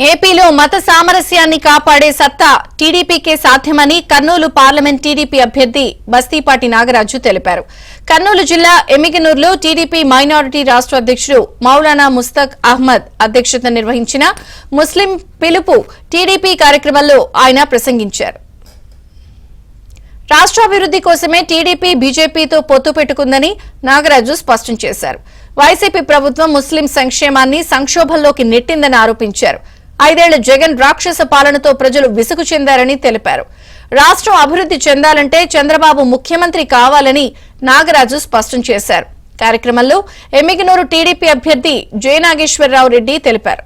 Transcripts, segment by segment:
ఏపీలో మత సామరస్యాన్ని కాపాడే సత్తా టీడీపీకే సాధ్యమని కర్నూలు పార్లమెంట్ టీడీపీ అభ్యర్థి బస్తీపాటి నాగరాజు తెలిపారు. కర్నూలు జిల్లా ఎమ్మిగనూరులో టీడీపీ మైనారిటీ రాష్ట్ర అధ్యక్షుడు మౌలానా ముస్తక్ అహ్మద్ అధ్యక్షతన నిర్వహించిన ముస్లిం పిలుపు టీడీపీ కార్యక్రమంలో ఆయన ప్రసంగించారు. రాష్ట్రాభివృద్ది కోసమే టీడీపీ బీజేపీతో పొత్తు పెట్టుకుందని నాగరాజు స్పష్టం చేశారు. వైసీపీ ప్రభుత్వం ముస్లిం సంక్షేమాన్ని సంక్షోభంలోకి నెట్టిందని ఆరోపించారు. 5 ఏళ్ల జగన్ రాక్షస పాలనతో ప్రజలు విసుగు చెందారని తెలిపారు. రాష్ట్రం అభివృద్ది చెందాలంటే చంద్రబాబు ముఖ్యమంత్రి కావాలని నాగరాజు స్పష్టం చేశారు. కార్యక్రమంలో ఎమ్మిగనూరు టీడీపీ అభ్యర్థి జయనాగేశ్వరరావు రెడ్డి తెలిపారు.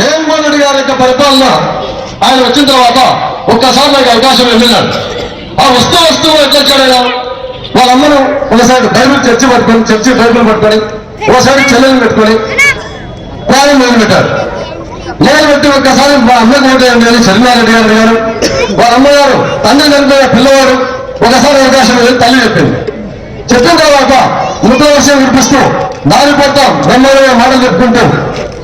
జగన్మోహన్ రెడ్డి గారి యొక్క పరిపాలన ఆయన వచ్చిన తర్వాత ఒక్కసారి నాకు అవకాశం వెళ్ళినాడు. ఆ వస్తూ ఎట్లా వచ్చాడు? వాళ్ళమ్మను ఒకసారి బైబిల్ చర్చి బైబిల్ పట్టుకొని ఒకసారి చెల్లెలు పెట్టుకొని ప్రాణం మొదలుపెట్టారు. మొదలుపెట్టి ఒక్కసారి మా అమ్మకు ఓటేయండి చంద్రబాబు గారు వాళ్ళ అమ్మగారు తండ్రి చనిపోయిన పిల్లవాడు ఒకసారి అవకాశం వెళ్ళి తల్లి చెప్పింది. చెప్పిన తర్వాత నూతన వర్షం వినిపిస్తూ దారి పొత్తం బ్రహ్మాండమైన మాటలు చెప్పుకుంటూ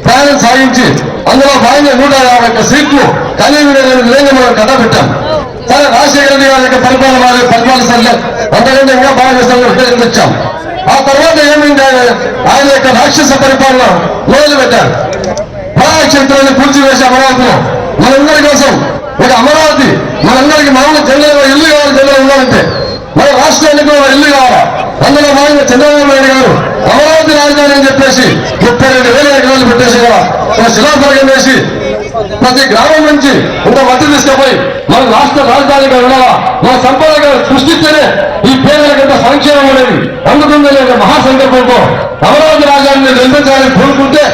ప్రయాణం సాగించి అందులో భాగంగా 150 సీట్లు కలిగి విధంగా మనం కథ పెట్టాం. సరే రాజశేఖర రెడ్డి గారి యొక్క పరిపాలన సరిలే అంతకంటే ఇంకా బాగా చేస్తామని వచ్చాం. ఆ తర్వాత ఏమైంది? ఆయన యొక్క రాక్షస పరిపాలన మొదలు పెట్టారు. ప్రజాక్షేత్రాన్ని కూల్చివేసి అమరావతిలో మనందరి కోసం ఒక అమరావతి మనందరికీ మామూలు జనరల్ ఇల్లు కావాలి. జనరల్ ఉండాలంటే మన రాష్ట్రానికి ఒక ఇల్లు కావాలా. అందులో భాగంగా చంద్రబాబు నాయుడు గారు అమరావతి రాజధాని అని చెప్పేసి 32,000 ఎకరాలు పెట్టేసి ఒక శిలాఫలకం వేసి ప్రతి గ్రామం నుంచి ఇంత మట్టి తీసుకుపోయి మన రాష్ట్ర రాజధానిగా ఉండాలా, మన సంపదగా సృష్టిస్తేనే ఈ పేదలకంత సంక్షేమం అనేది అందుకుందనే మహాసంకల్పంతో అమరావతి రాజధానిని నిర్మించాలని కోరుకుంటే